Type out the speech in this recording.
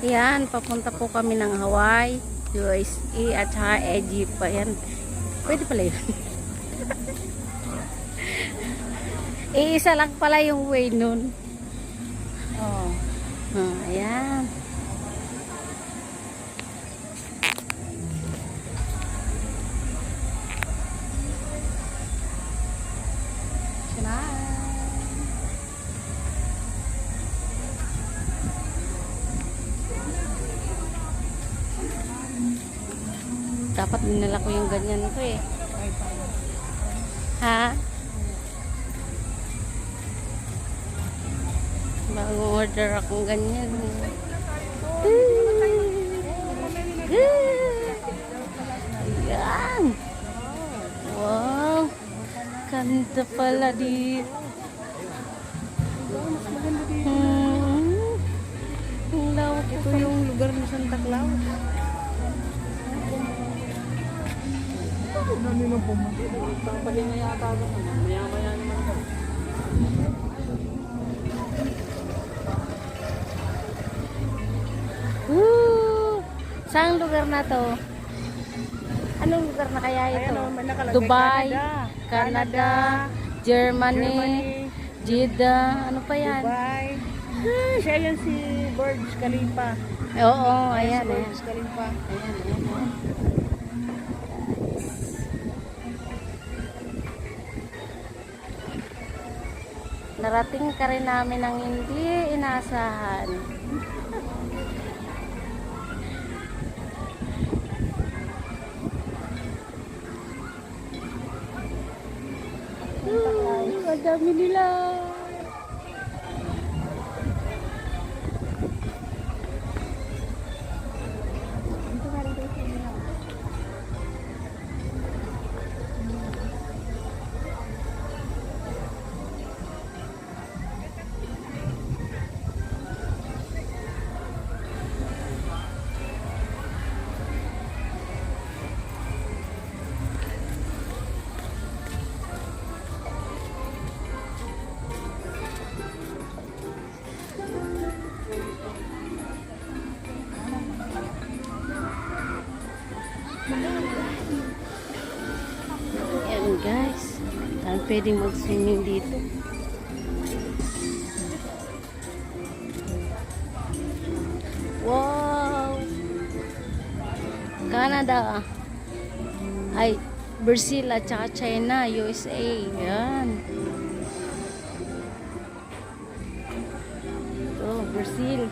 Yan, papunta po kami ng Hawaii, USA at saka Egypt. Ayan. Pwede pala yun. Iisa lang pala yung way nun. Oh. Ayan. Dapat dinala ko yung ganyan ko eh. Ha? Mag-order akong ganyan. Ayan. Wow. Ganda pala dito. Ito yung lugar ni Santa Claus. Ano nang pumunta? Papahinga yata ako. Maya-maya naman daw. Saan lugar na to? Anong lugar na kaya ito? Ayan, Dubai, Canada, Germany, Jeddah, ano pa yan? Dubai. Siya yan si Burj Khalifa. Oo, ayan. Burj Khalifa. Ayan. Narating ka rin namin ng hindi inaasahan. Ang dami nila. Ayan guys, saan pwedeng mag-swimming dito? Wow! Canada, ay Brazil at saka China, USA. Yan. Ito, Brazil.